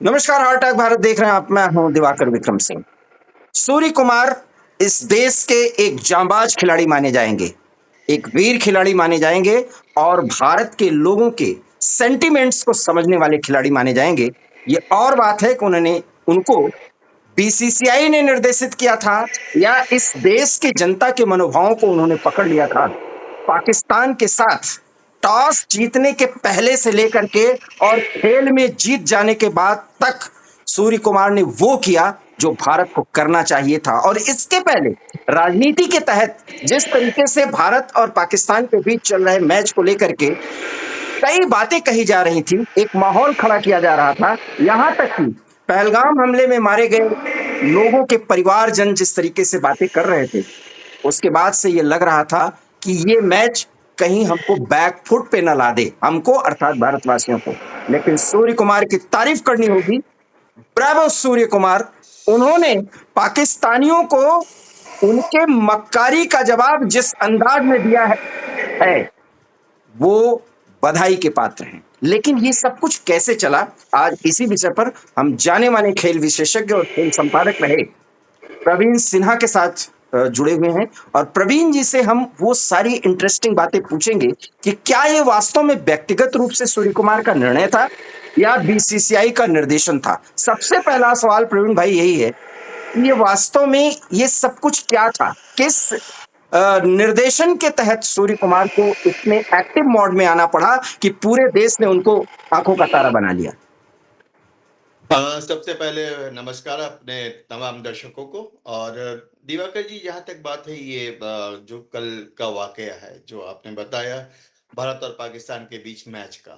नमस्कार, heart attack Bharat देख रहे हैं आप। मैं हूं दिवाकर विक्रम सिंह। सूर्य कुमार इस देश के एक जांबाज खिलाड़ी माने जाएंगे, एक वीर खिलाड़ी माने जाएंगे और भारत के लोगों के सेंटिमेंट्स को समझने वाले खिलाड़ी माने जाएंगे। ये और बात है कि उन्होंने उनको बीसीसीआई ने निर्देशित किया था या इस देश के जनता के मनोभावों को उन्होंने पकड़ लिया था। पाकिस्तान के साथ टॉस जीतने के पहले से लेकर के और खेल में जीत जाने के बाद तक सूर्य कुमार ने वो किया जो भारत को करना चाहिए था। और इसके पहले राजनीति के तहत जिस तरीके से भारत और पाकिस्तान के बीच चल रहे मैच को लेकर के कई बातें कही जा रही थी, एक माहौल खड़ा किया जा रहा था, यहां तक कि पहलगाम हमले में मारे गए लोगों के परिवारजन जिस तरीके से बातें कर रहे थे, उसके बाद से ये लग रहा था कि ये मैच कहीं हमको बैक फुट पे न ला दे, हमको अर्थात भारतवासियों को। लेकिन सूर्य कुमार की तारीफ करनी होगी। ब्रावो सूर्य कुमार। उन्होंने पाकिस्तानियों को उनके मक्कारी का जवाब जिस अंदाज में दिया है वो बधाई के पात्र हैं। लेकिन ये सब कुछ कैसे चला, आज इसी विषय पर हम जाने माने खेल विशेषज्ञ और खेल संपादक रहे प्रवीण सिन्हा के साथ जुड़े हुए हैं। और प्रवीण जी से हम वो सारी इंटरेस्टिंग बातें पूछेंगे कि क्या ये वास्तव में व्यक्तिगत रूप से सूर्य कुमार का निर्णय था या बीसीसीआई का निर्देशन था। सबसे पहला सवाल प्रवीण भाई यही है, ये वास्तव में ये सब कुछ क्या था, किस निर्देशन के तहत सूर्य कुमार को इतने एक्टिव मोड में आना पड़ा कि पूरे देश ने उनको आंखों का तारा बना लिया। सबसे पहले नमस्कार अपने तमाम दर्शकों को। और दिवाकर जी, जहां तक बात है ये जो कल का वाकया है जो आपने बताया भारत और पाकिस्तान के बीच मैच का,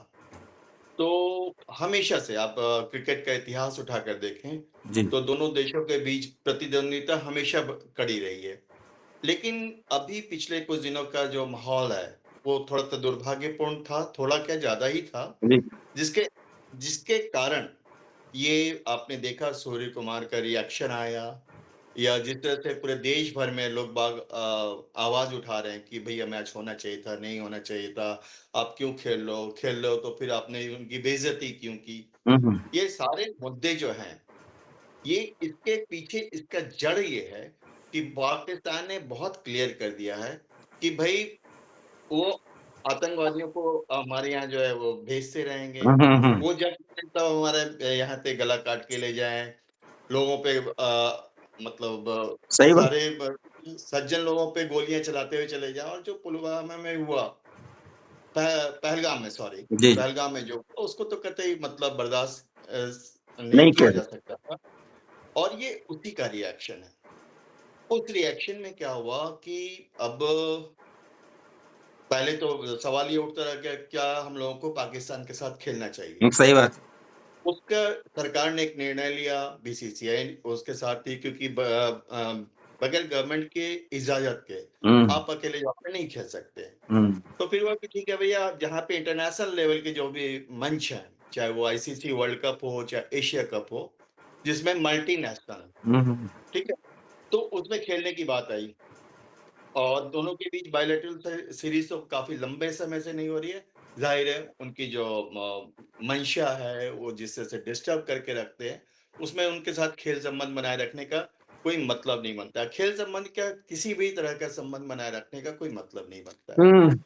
तो हमेशा से आप क्रिकेट का इतिहास उठाकर देखें तो दोनों देशों के बीच प्रतिद्वंद्विता हमेशा कड़ी रही है। लेकिन अभी पिछले कुछ दिनों का जो माहौल है वो थोड़ा सा दुर्भाग्यपूर्ण था, थोड़ा क्या ज्यादा ही था, जिसके जिसके कारण ये आपने देखा सूर्य कुमार का रिएक्शन आया, या जिस तरह से पूरे देश भर में लोग बाग आवाज उठा रहे हैं कि भैया मैच होना चाहिए था, नहीं होना चाहिए था, आप क्यों खेल लो तो फिर आपने उनकी बेइज्जती क्यों की। ये सारे मुद्दे जो हैं, ये इसके पीछे इसका जड़ ये है कि पाकिस्तान ने बहुत क्लियर कर दिया है कि भाई वो आतंकवादियों को हमारे यहाँ जो है वो भेजते रहेंगे। वो जब तब हमारे यहाँ पे गला काट के ले जाएं, लोगों पे मतलब सही बात। सारे सज्जन लोगों पे गोलियां चलाते हुए चले जाएं। और जो पुलवामा में हुआ, पहलगाम में, सॉरी, पहलगाम में जो उसको तो कतई मतलब बर्दाश्त नहीं किया जा सकता था। और ये उसी का रिएक्शन है। उस रिएक्शन में क्या हुआ कि अब पहले तो सवाल ये उठता रहा कि क्या हम लोगों को पाकिस्तान के साथ खेलना चाहिए। सही बात। उसका सरकार ने एक निर्णय लिया, बीसीसीआई उसके साथ थी, क्योंकि बगैर गवर्नमेंट के इजाजत के आप अकेले जाके नहीं खेल सकते। तो फिर वो कि ठीक है भैया, जहाँ पे इंटरनेशनल लेवल के जो भी मंच है, चाहे वो आईसीसी वर्ल्ड कप हो चाहे एशिया कप हो, जिसमें मल्टीनेशनल, ठीक है, तो उसमें खेलने की बात आई। और दोनों के बीच बायलैटरल सीरीज तो काफी लंबे समय से नहीं हो रही है। जाहिर है उनकी जो मंशा है वो जिस तरह से डिस्टर्ब करके रखते हैं, उसमें उनके साथ खेल संबंध बनाए रखने का कोई मतलब नहीं बनता। खेल संबंध क्या, किसी भी तरह का संबंध बनाए रखने का कोई मतलब नहीं बनता है।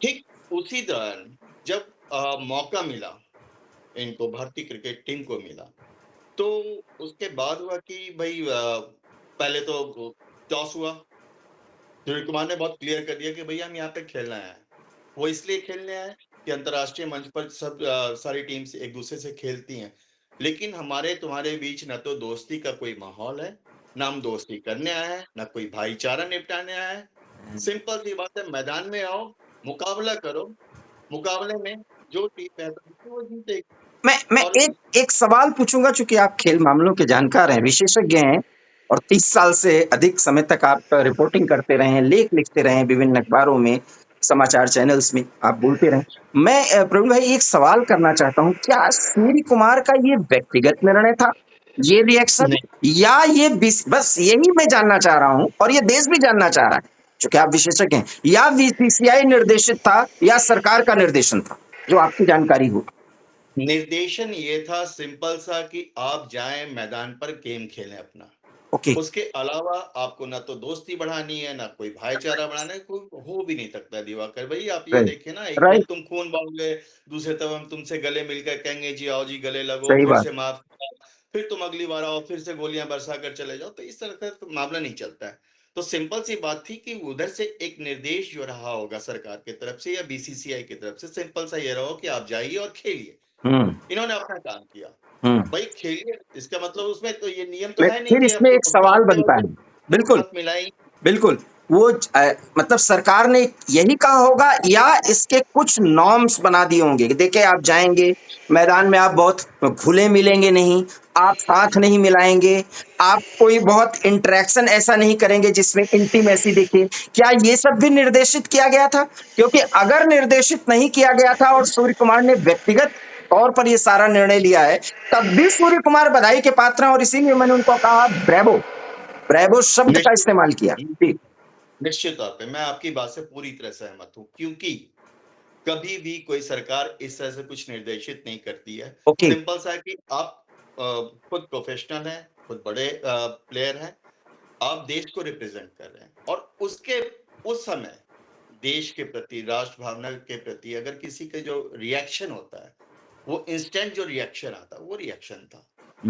ठीक उसी दौरान जब मौका मिला, इनको भारतीय क्रिकेट टीम को मिला, तो उसके बाद हुआ कि भाई पहले तो टॉस हुआ। सूर्य कुमार ने बहुत क्लियर कर दिया कि भैया हम यहाँ पे खेलना है। वो इसलिए खेलने आए कि अंतर्राष्ट्रीय मंच पर सब सारी टीम्स एक दूसरे से खेलती हैं, लेकिन हमारे तुम्हारे बीच न तो दोस्ती का कोई माहौल है, ना हम दोस्ती करने आए हैं, ना कोई भाईचारा निपटाने आए हैं। सिंपल सी बात है, मैदान में आओ, मुकाबला करो, मुकाबले में जो टीम बेहतर है वो जीतेगी। मैं एक सवाल पूछूंगा, चूंकि आप खेल मामलों के जानकार हैं, विशेषज्ञ हैं और 30 साल से अधिक समय तक आप रिपोर्टिंग करते रहे हैं, लेख लिखते रहे हैं, विभिन्न अखबारों में, समाचार चैनल्स में आप बोलते रहे। मैं प्रवीण भाई एक सवाल करना चाहता हूं, क्या सूर्य कुमार का ये व्यक्तिगत निर्णय था, ये रिएक्शन, या ये बस यही मैं जानना चाह रहा हूं और ये देश भी जानना चाह रहा है चूंकि आप विशेषज्ञ हैं, या बीसीसीआई निर्देशित था या सरकार का निर्देशन था, जो आपकी जानकारी हो। निर्देशन ये था सिंपल सा कि आप जाएं मैदान पर गेम खेलें अपना। ओके। उसके अलावा आपको ना तो दोस्ती बढ़ानी है, ना कोई भाईचारा बढ़ाना है, कोई हो भी नहीं सकता दिवाकर भाई। आप ये राइट, देखिए ना, एक राइट, दिन तुम खून बहाओगे, दूसरे तब हम तुमसे गले मिलकर कहेंगे जी आओ जी गले लगो, सही फिर बात। से माफ किया, फिर तुम अगली बार आओ, फिर से गोलियां बरसा कर चले जाओ। तो इस तरह का तो मामला नहीं चलता है। तो सिंपल सी बात थी कि उधर से एक निर्देश जो रहा होगा सरकार की तरफ से या बीसीसीआई की तरफ से, सिंपल सा ये रहा हो कि आप जाइए और खेलिए। इन्होंने अपना काम किया, भाई खेलिए। इसका मतलब उसमें तो ये नियम तो है नहीं फिर कि इसमें एक सवाल जाते बनता वक्त है। बिल्कुल, हाथ मिलाई। बिल्कुल। वो मतलब सरकार ने यही कहा होगा या इसके कुछ नॉर्म्स बना दिए होंगे कि देखिए आप जाएंगे मैदान में, आप बहुत घुले मिलेंगे नहीं, आप हाथ नहीं मिलाएंगे, आप कोई बहुत इंटरेक्शन ऐसा नहीं करेंगे जिसमें इंटीमेसी दिखे। क्या ये सब भी निर्देशित किया गया था? क्योंकि अगर निर्देशित नहीं किया गया था और सूर्य कुमार ने व्यक्तिगत तौर पर ये सारा निर्णय लिया है, तब भी सूर्य कुमार बधाई के पात्र हैं और इसीलिए मैंने उनको कहा ब्रेवो, ब्रेवो शब्द का निश्चित इस्तेमाल किया। ठीक। निश्चित तौर पे मैं आपकी बात से पूरी तरह सहमत हूँ, क्योंकि कभी भी कोई सरकार इस तरह से कुछ निर्देशित नहीं करती है। ओके। सिंपल सा है कि आप खुद प्रोफेशनल हैं, खुद बड़े प्लेयर हैं, आप देश को रिप्रेजेंट कर रहे हैं और उसके उस समय देश के प्रति, राष्ट्र भावना के प्रति अगर किसी का जो रिएक्शन होता है, वो इंस्टेंट जो रिएक्शन आता है, वो रिएक्शन था।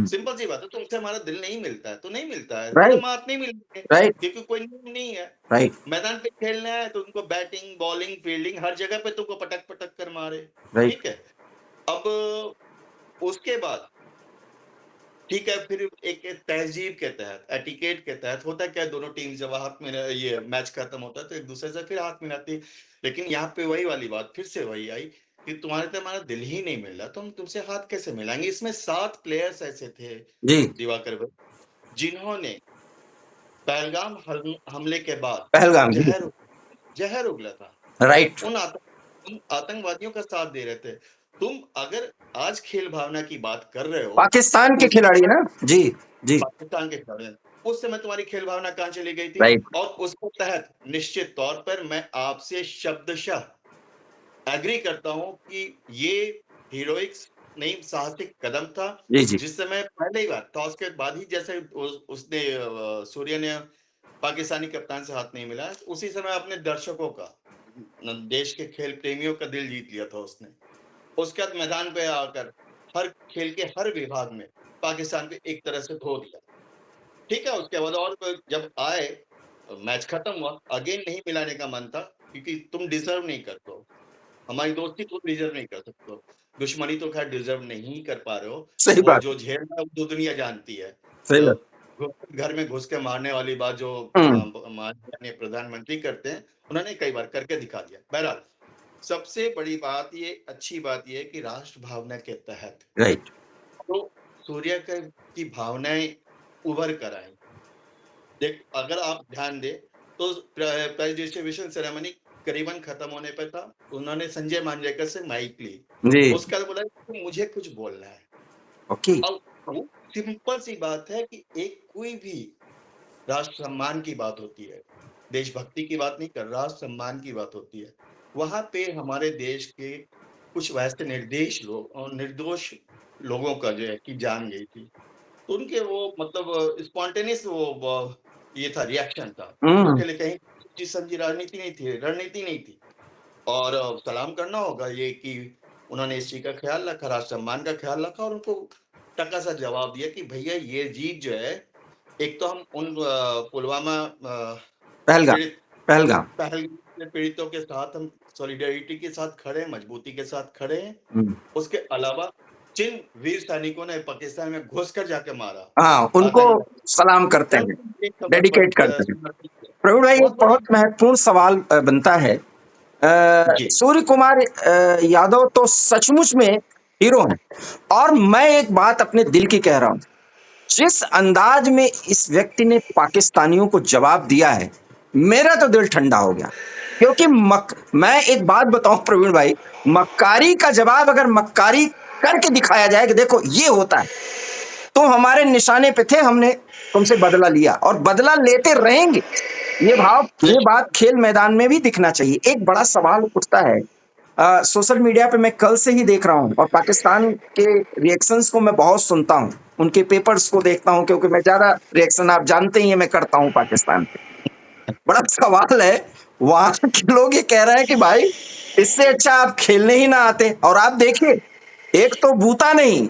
सिंपल सी बात है, तुमसे हमारा दिल नहीं मिलता है तो नहीं मिलता है, तो राइट, हम हाथ नहीं मिलेंगे, राइट, क्योंकि कोई नियम नहीं है। राइट, मैदान पे खेलना है तो उनको बैटिंग, बॉलिंग, फील्डिंग हर जगह पे तुमको पटक-पटक कर मारे, राइट। ठीक है? अब उसके बाद ठीक है, फिर एक तहज़ीब के तहत, एटिकेट के तहत होता क्या है, दोनों टीम जब हाथ में ये मैच खत्म होता है तो एक-दूसरे से फिर हाथ मिलाती है। लेकिन यहाँ पे वही वाली बात फिर से वही आई कि तुम्हारे से हमारा दिल ही नहीं मिल रहा, तो हम तुमसे हाथ कैसे मिलाएँगे? इसमें 7 प्लेयर्स ऐसे थे, जी। दिवाकर भाई, जिन्होंने पहलगाम हमले के बाद पहलगाम जी। जहर उगला था। राइट। उन आतंकवादियों का साथ दे रहे थे। तुम अगर आज खेल भावना की बात कर रहे हो, पाकिस्तान के उस खिलाड़ी ना? जी, जी। पाकिस्तान के खिलाड़ी हैं। उस समय तुम्हारी खेल भावना कहाँ चली गई थी? राइट। और उसके तहत निश्चित तौर पर मैं आपसे शब्दशः एग्री करता हूँ कि ये हीरोइक्स नहीं, साहसिक कदम था। जी, जी। जिस समय पहले ही बार टॉस के बाद ही जैसे उसने सूर्य ने पाकिस्तानी कप्तान से हाथ नहीं मिलाया, उसी समय अपने दर्शकों का, देश के खेल प्रेमियों का दिल जीत लिया था उसने। उसके बाद मैदान पे आकर हर खेल के हर विभाग में पाकिस्तान को एक तरह से धो दिया। ठीक है, उसके बाद और जब आए, मैच खत्म हुआ, अगेन नहीं मिलाने का मन था क्योंकि तुम डिज़र्व नहीं करते हो। हमारी दोस्ती तुम डिज़र्व नहीं कर सकते हो। दुश्मनी तो ख़ैर डिज़र्व नहीं कर पा रहे हो। सही वो बात, जो झेलना है वो तो दुनिया जानती है। सही बात। घर में घुस के मारने वाली बात जो हुँ, माननीय प्रधानमंत्री करते हैं, उन्होंने कई बार करके दिखा दिया। बहरहाल, सबसे बड़ी बात ये, अच्छी बात ये है कि राष्ट्र भावना के तहत राइट। तो सूर्य की भावनाएँ उभर कर आई। देख, अगर आप ध्यान दें तो प्रेसिडेंशियल सेरेमनी करीबन खत्म होने पे था। उन्होंने संजय मांजरेकर से माइक ली। जी। उसके बाद बोला कि मुझे कुछ बोलना है। ओके। अब वो सिंपल सी बात है कि एक कोई भी राष्ट्र सम्मान की बात होती है, देशभक्ति की बात नहीं कर, राष्ट्र सम्मान की बात होती है। वहाँ पे हमारे देश के कुछ वैसे निर्देश लोग और निर्दोष लोगों का जो है कि जान गई थी। तो उनके वो मतलब स्पॉन्टेनियस ये था, रिएक्शन था। हुँ, उसके लिए कहीं सोची-समझी राजनीति नहीं थी, रणनीति नहीं थी। और सलाम करना होगा ये कि उन्होंने इस चीज़ का ख़्याल रखा, राष्ट्र सम्मान का ख़्याल रखा और उनको टका-सा जवाब दिया कि भैया ये जीत जो है, एक तो हम उन पुलवामा पहलगाम, पीड़ित पहलगाम। पहलगाम के पीड़ितों के साथ हम सॉलिडेरिटी के साथ खड़े हैं, मजबूती के साथ खड़े हैं। हुँ। उसके अलावा जिन वीर सैनिकों ने पाकिस्तान में घुसकर जाके मारा, हाँ, उनको आतंकवादी, सलाम करते हैं, उनको ये डेडिकेट करते हैं। समर्पित किया। प्रवीण भाई, एक बहुत बड़ी बहुत महत्वपूर्ण सवाल बनता है। जी, सूर्य कुमार यादव तो सचमुच में हीरो हैं और मैं एक बात अपने दिल की कह रहा हूँ। जिस अंदाज में इस व्यक्ति ने पाकिस्तानियों को जवाब दिया है, मेरा तो दिल ठंडा हो गया। क्योंकि मैं एक बात बताऊं प्रवीण भाई, मक्कारी का जवाब अगर मक्कारी करके दिखाया जाए कि देखो ये होता है, तो हमारे निशाने पे थे, हमने तुमसे बदला लिया और बदला लेते रहेंगे। ये निश्चित बात खेल मैदान में भी दिखना चाहिए। एक बड़ा सवाल उठता है सोशल मीडिया पे मैं कल से ही देख रहा हूँ और पाकिस्तान के रिएक्शंस को मैं बहुत सुनता हूँ, उनके पेपर्स को देखता हूँ, क्योंकि मैं ज्यादा रिएक्शन आप जानते ही हैं मैं करता हूँ पाकिस्तान पे। बड़ा सवाल है, वहां के लोग ये कह रहे हैं कि भाई इससे अच्छा आप खेलने ही ना आते। और आप देखिए, एक तो बूता नहीं,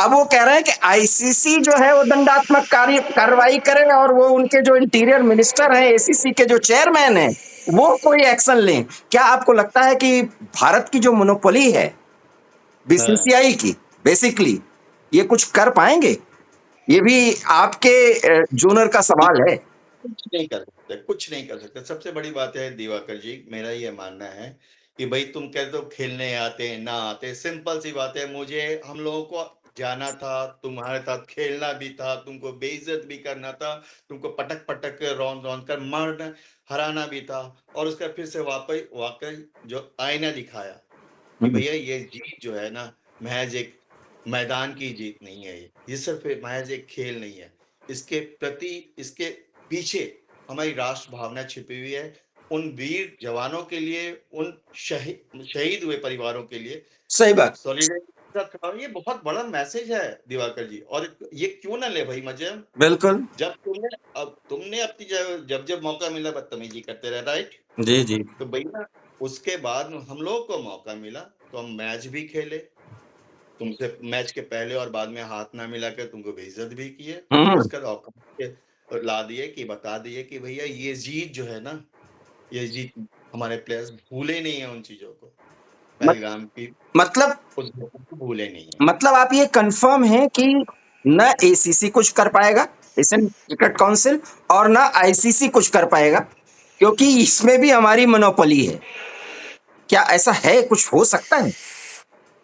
अब वो कह रहे हैं कि आईसीसी जो है वो दंडात्मक कार्रवाई करे और वो उनके जो इंटीरियर मिनिस्टर हैं, एसीसी के जो चेयरमैन हैं, वो कोई एक्शन लें। क्या आपको लगता है कि भारत की जो मोनोपोली है हाँ, बीसीसीआई की, बेसिकली ये कुछ कर पाएंगे? ये भी आपके जोनर का सवाल है। कुछ नहीं कर सकते, कुछ नहीं कर सकते। सबसे बड़ी बात है दिवाकर जी, मेरा ये मानना है कि भाई तुम कहते हो खेलने आते हैं, ना आते, सिंपल सी बात है। मुझे हम लोगों को जाना था, तुम्हारे साथ खेलना भी था, तुमको बेइज्जत भी करना था, तुमको पटक-पटक के रौंद-रौंद कर मारना, हराना भी था और उसका फिर से वाक़ई जो आईना दिखाया कि भैया ये जीत जो है ना, महज़ एक मैदान की जीत नहीं है ये। ये सिर्फ़ महज़ एक खेल नहीं है। इसके प्रति, इसके पीछे हमारी राष्ट्र भावना छिपी हुई है। उन वीर जवानों के लिए, उन शहीद हुए परिवारों के लिए सही बात। सॉलिडेरिटी का खड़ा, ये बहुत बड़ा मैसेज है दिवाकर जी। और ये क्यों ना ले भाई मजे हम। बिल्कुल। जब तुमने अपनी जब मौका मिला बदतमीजी करते रहे, राइट? जी जी। तो भैया उसके बाद हम लोगों को मौका मिला तो हम मैच भी खेले, तुमसे मैच के पहले और बाद में हाथ ना मिला के तुमको बेइज्जत भी किए और हम्म। उसका औकात के ला दिए कि बता दिए कि भैया ये जीत जो है ना, ये जीत हमारे प्लेयर्स भूले नहीं है उन चीजों को। मत, पहलगाम की मतलब उस घटना को भूले नहीं है। मतलब आप ये कंफर्म है कि न एसीसी कुछ कर पाएगा, एशियन क्रिकेट काउंसिल, और न आईसीसी कुछ कर पाएगा, क्योंकि इसमें भी हमारी मोनोपोली है। क्या ऐसा है, कुछ हो सकता है?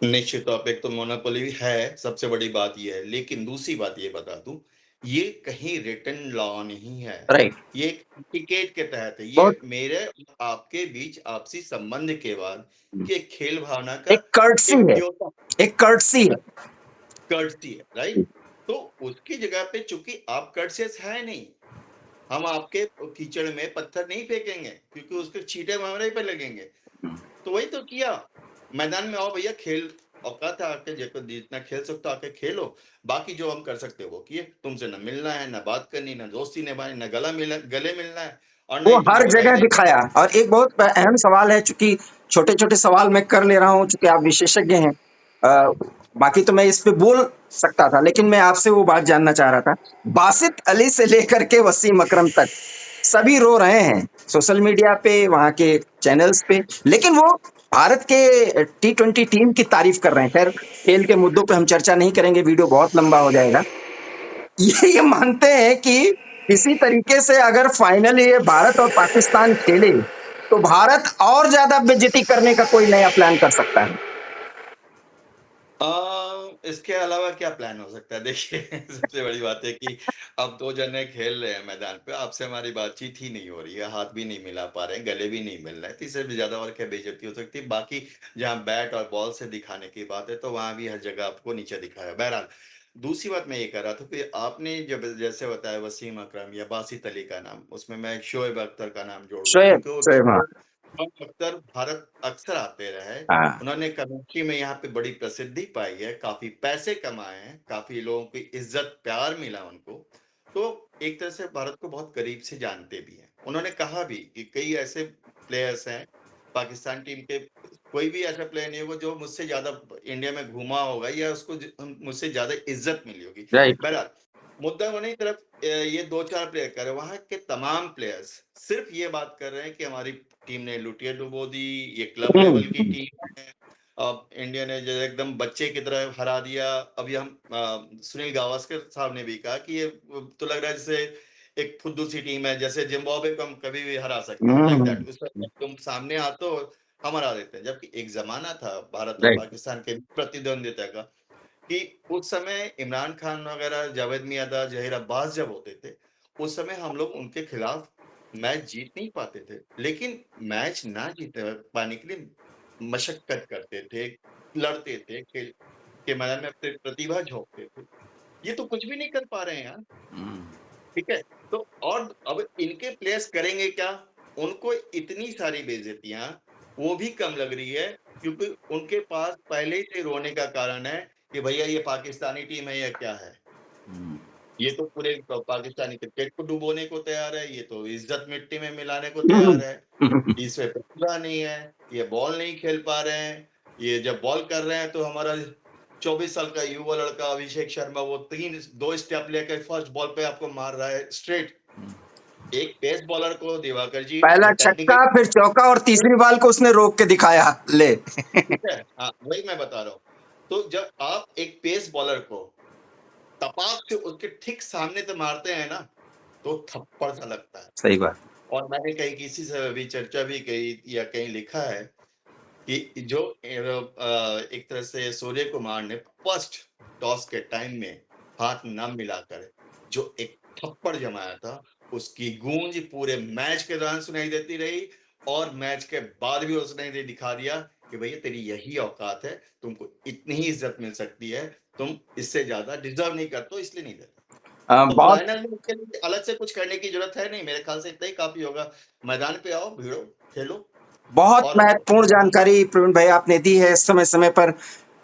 निश्चित तौर पे एक तो मोनोपोली है, सबसे बड़ी बात ये है। लेकिन दूसरी बात ये बता दूं, ये कहीं रिटन लॉ नहीं है, राइट। ये एक टिकेट के तहत है। बहुत ये मेरे और आपके बीच आपसी संबंध के बाद कि एक खेल भावना का एक कर्टसी एक है, न्योता, एक कर्टसी है। कर्टसी है, राइट? तो उसकी जगह पे चूंकि आप कर्टसियस है नहीं, हम आपके कीचड़ में पत्थर नहीं फेंकेंगे क्योंकि उसके छींटे हमारे पे लगेंगे। तो वही तो किया। मैदान में आओ भैया, खेल, औकात है आके जेको जितना खेल सकते हो आके खेलो। बाकी जो हम कर सकते हो वो किए। तुमसे ना मिलना है, ना बात करनी, ना दोस्ती निभानी, ना गले मिलना है और ना वो ही तुम्हें हर बधाई जगह देनी। दिखाया। और एक बहुत अहम सवाल है, चूंकि छोटे छोटे सवाल मैं कर ले रहा हूं, चूंकि आप विशेषज्ञ हैं। बाकी तो मैं इस पे बोल सकता था, लेकिन मैं आपसे वो बात जानना चाह रहा था। बासित अली से लेकर के वसीम अकरम तक सभी रो रहे हैं सोशल मीडिया पे, वहां के चैनल्स पे, लेकिन वो भारत के T20 टीम की तारीफ कर रहे हैं। खैर, खेल के मुद्दों पे हम चर्चा नहीं करेंगे, वीडियो बहुत लंबा हो जाएगा। ये मानते हैं कि किसी तरीके से अगर फाइनल ये भारत और पाकिस्तान खेले तो भारत और ज्यादा बेइज्जती करने का कोई नया प्लान कर सकता है। इसके अलावा क्या प्लान हो सकता है? देखिए सबसे बड़ी बात है कि अब 2 जने खेल रहे हैं मैदान पे, आपसे हमारी बातचीत ही नहीं हो रही है, हाथ भी नहीं मिला पा रहे हैं, गले भी नहीं मिल रहे हैं, तो इससे भी ज़्यादा और क्या बेइज्जती हो सकती है? बाकी जहाँ बैट और बॉल से दिखाने की बात है, तो वहाँ भी हर जगह आपको नीचे दिखाया। बहरहाल, दूसरी बात मैं ये कह रहा था कि आपने जब जैसे बताया वसीम अकरम या बासित अली का नाम, उसमें मैं शोएब अख्तर का नाम जोड़ दूँ शोएब, क्योंकि वो शोएब, हाँ। शोएब अख्तर भारत अक्सर आते रहे। हाँ। उन्होंने कमेंट्री में यहाँ पे बड़ी प्रसिद्धि पाई है, काफ़ी पैसे कमाए हैं, काफ़ी लोगों की इज़्ज़त प्यार मिला उनको। तो एक तरह से भारत को बहुत करीब से जानते भी हैं। उन्होंने कहा भी कि कई ऐसे प्लेयर्स हैं, पाकिस्तान टीम के कोई भी ऐसा प्लेयर नहीं होगा जो मुझसे ज़्यादा इंडिया में घूमा होगा या उसको मुझसे ज़्यादा इज़्ज़त मिली होगी। राइट। बहरहाल, मुद्दा वो नहीं, तरफ ये 2-4 प्लेयर कर रहे हैं, वहाँ के तमाम प्लेयर्स सिर्फ़ ये बात कर रहे हैं कि हमारी टीम ने लुटिया डुबो दी, ये क्लब लेवल की टीम है। अब इंडिया ने जो एकदम बच्चे की तरह हरा दिया। अभी हम सुनील गावस्कर साहब ने भी कहा कि ये तो लग रहा है जैसे एक फुद्दू सी टीम है, जैसे जिम्बाब्वे को हम कभी भी हरा सकते हैं, लाइक दैट। उसमें तुम सामने आते हो, हम हरा देते हैं। जबकि एक ज़माना था भारत और राइट। पाकिस्तान के प्रतिद्वंद्विता का कि उस समय इमरान खान वगैरह, जावेद मियांदाद, ज़हीर अब्बास जब होते थे, उस समय हम लोग उनके खिलाफ मैच जीत नहीं पाते थे। लेकिन मैच ना जीत पाने के लिए मशक्कत करते थे, लड़ते थे, खेल के मैदान में अपनी प्रतिभा झोंकते थे। ये तो कुछ भी नहीं कर पा रहे हैं यार, ठीक है? तो और अब इनके प्लेयर्स करेंगे क्या? उनको इतनी सारी बेइज़्ज़तियाँ वो भी कम लग रही है, क्योंकि उनके पास पहले ही से रोने का कारण है कि भैया ये पाकिस्तानी टीम है या क्या है। ये तो पूरे पाकिस्तानी क्रिकेट को डुबोने को तैयार है, ये तो इज्जत मिट्टी में मिलाने को तैयार है, इसमें प्रतिभा नहीं है, ये बॉल नहीं खेल पा रहे हैं, ये जब बॉल कर रहे हैं तो हमारा 24 साल का युवा लड़का अभिषेक शर्मा वो 2 स्टेप लेकर फर्स्ट बॉल पे आपको मार रहा है स्ट्रेट। एक पेस बॉलर को दिवाकर जी पहला छक्का, फिर चौका और तीसरी बॉल को उसने रोक के दिखाया। ले ठीक है, हाँ वही मैं बता रहा हूँ। तो जब आप एक पेस बॉलर को तपाक से उसके ठीक सामने से मारते हैं ना, तो थप्पड़ सा लगता है। सही बात। और मैंने कहीं किसी से अभी चर्चा भी कही या कहीं लिखा है कि जो एक तरह से सूर्य कुमार ने फर्स्ट टॉस के टाइम में हाथ न मिलाकर जो एक थप्पड़ जमाया था, उसकी गूंज पूरे मैच के दौरान सुनाई देती रही, और मैच के बाद भी उसने ये दिखा दिया कि भैया तेरी यही औकात है, तुमको इतनी ही इज्जत मिल सकती है, तुम इससे ज्यादा डिजर्व नहीं करते, इसलिए नहीं देते। तो बहुत फाइनल में उसके लिए अलग से कुछ करने की जरूरत है नहीं, मेरे ख्याल से इतना ही काफी होगा। मैदान पे आओ, भिड़ो, खेलो। बहुत और महत्वपूर्ण जानकारी प्रवीण भाई आपने दी है। समय समय पर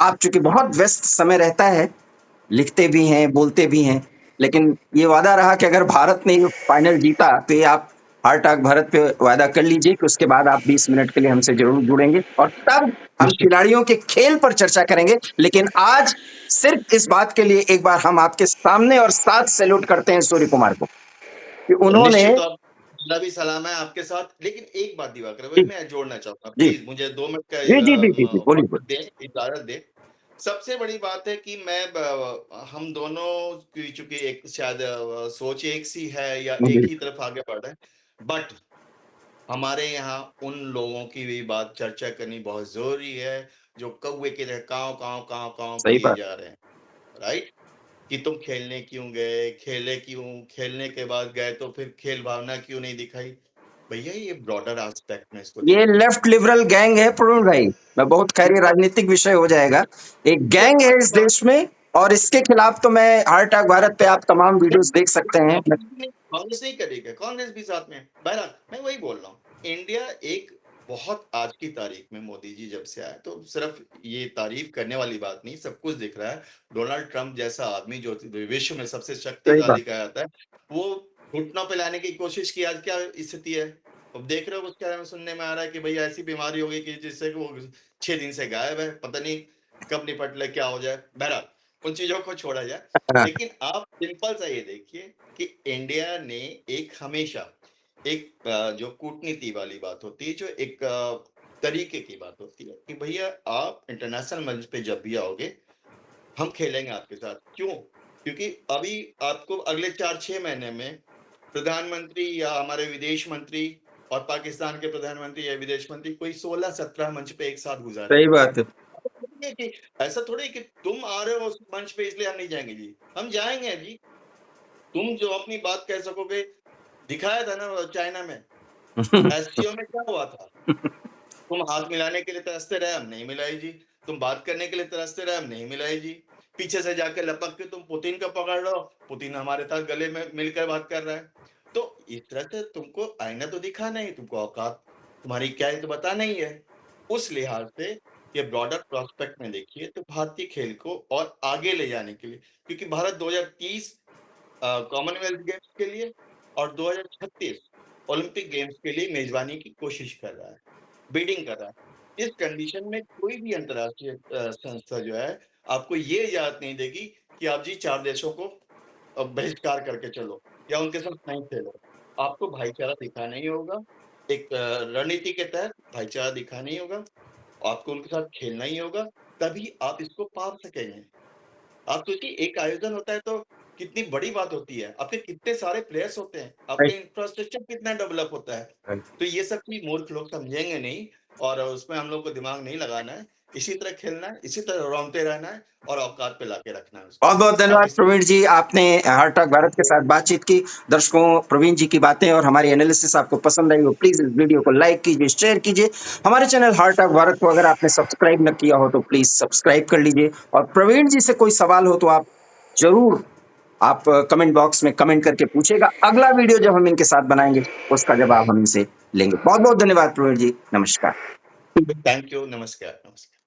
आप चूंकि बहुत व्यस्त समय रहता है, लिखते भी हैं, बोलते भी हैं, लेकिन ये वादा रहा कि अगर भारत ने ये फाइनल जीता तो ये आप हार्ट टॉक भारत पे वादा कर लीजिए कि उसके बाद आप 20 मिनट के लिए हमसे जरूर जुड़ेंगे और तब हम खिलाड़ियों के खेल पर चर्चा करेंगे। लेकिन आज सिर्फ इस बात के लिए एक बार हम आपके सामने और साथ सैल्यूट करते हैं सूर्य कुमार को कि उन्होंने मेरा भी सलाम है आपके साथ। लेकिन एक बात दिवाकर, वही मैं जोड़ना चाहता हूँ, जी प्लीज मुझे 2 मिनट का जी जी जी जी जी, बोलिए वक्त दें, इजाजत दें। सबसे बड़ी बात है कि हम दोनों की चूंकि एक शायद सोच एक सी है या एक ही तरफ आगे बढ़ रहे हैं, बट हमारे यहाँ उन लोगों की भी बात चर्चा करनी बहुत जरूरी है जो कौवे की तरह काव काव काव काव सही किए बात। जा रहे हैं, राइट? कि तुम खेलने क्यों गए, खेले क्यों, खेलने के बाद गए तो फिर खेल भावना क्यों नहीं दिखाई? भैया ये ब्रॉडर एस्पेक्ट में इसको ये देखिए। लेफ्ट लिबरल गैंग है प्रवीण भाई, मैं बहुत खैर राजनीतिक विषय हो जाएगा। एक गैंग है इस देश में और इसके खिलाफ तो मैं हार्ट टॉक भारत पे आप तमाम वीडियोस देख सकते हैं। कांग्रेस नहीं करेगा, कांग्रेस भी साथ में। बहरहाल मैं वही बोल रहा हूँ, इंडिया एक बहुत आज की तारीख में मोदी जी जब से आए तो सिर्फ ये तारीफ करने वाली बात नहीं, सब कुछ दिख रहा है। डोनाल्ड ट्रंप जैसा आदमी जो विश्व में सबसे शक्तिशाली कहा जाता है, वो घुटनों पे लाने की कोशिश की, आज क्या स्थिति है अब देख रहे हो। उसके बारे में सुनने में आ रहा है कि भैया ऐसी बीमारी हो गई कि जिससे वो 6 दिन से गायब है, पता नहीं कब निपट ले, क्या हो जाए। बहरहाल उन चीजों को छोड़ा जाए, लेकिन आप सिंपल सा ये देखिए कि इंडिया ने एक हमेशा एक जो कूटनीति वाली बात होती है, जो एक तरीके की बात होती है कि भैया आप इंटरनेशनल मंच पे जब भी आओगे, हम खेलेंगे आपके साथ। क्यों? क्योंकि अभी आपको अगले 4-6 महीने में प्रधानमंत्री या हमारे विदेश मंत्री और पाकिस्तान के प्रधानमंत्री या विदेश मंत्री कोई 16-17 मंच पे एक साथ गुजारेंगे। सही बात है। कि ऐसा थोड़ी कि तुम आ रहे हो उस मंच पे इसलिए हम नहीं जाएंगे जी, हम जाएंगे जी। तुम जो अपनी बात कह सकोगे, दिखाया था ना चाइना में, एससीओ में क्या हुआ था? तुम हाथ मिलाने के लिए तरसते रहे, हम नहीं मिलाई जी। तुम बात करने के लिए तरसते रहे, हम नहीं मिलाई जी। पीछे से जाके लपक के तुम पुतिन को पकड़ लो, पुतिन हमारे साथ गले में मिलकर बात कर रहा है। तो इस तरह से तुमको आईना तो दिखा नहीं, तुमको औकात तुम्हारी क्या है तो बता नहीं है। उस लिहाज से ये ब्रॉडर प्रोस्पेक्ट में देखिए तो भारतीय खेल को और आगे ले जाने के लिए, क्योंकि भारत 2030 कॉमनवेल्थ गेम्स के लिए और 2036 ओलंपिक गेम्स के लिए मेजबानी की कोशिश कर रहा है, बिडिंग कर रहा है। इस कंडीशन में कोई भी अंतर्राष्ट्रीय संस्था जो है आपको ये इजाजत नहीं देगी कि आप जी 4 देशों को बहिष्कार करके चलो या उनके साथ नहीं खेलो। आपको भाईचारा दिखाना ही होगा, एक रणनीति के तहत भाईचारा दिखाना ही होगा, आपको उनके साथ खेलना ही होगा, तभी आप इसको पार सकेंगे। आप सोचिए एक आयोजन होता है तो कितनी बड़ी बात होती है, आपके कितने सारे प्लेयर्स होते हैं, आपका इंफ्रास्ट्रक्चर कितना डेवलप होता है। तो ये सब चीज मूर्ख लोग समझेंगे नहीं और उसमें हम लोग को दिमाग नहीं लगाना है। इसी तरह खेलना है, इसी तरह रौंदते रहना है और औकात पे लाके रखना है उसको। बहुत बहुत धन्यवाद प्रवीण जी, आपने हार्ट टॉक भारत के साथ बातचीत की। दर्शकों, प्रवीण जी की बातें और हमारी एनालिसिस आपको पसंद आई हो, प्लीज इस वीडियो को लाइक कीजिए, शेयर कीजिए। हमारे चैनल हार्ट टॉक भारत को अगर आपने सब्सक्राइब न किया हो तो प्लीज सब्सक्राइब कर लीजिए। और प्रवीण जी से कोई सवाल हो तो आप जरूर आप कमेंट बॉक्स में कमेंट करके पूछेगा। अगला वीडियो जब हम इनके साथ बनाएंगे उसका जवाब हम इनसे लेंगे। बहुत बहुत धन्यवाद प्रवीण जी, नमस्कार। थैंक यू, नमस्कार, नमस्कार।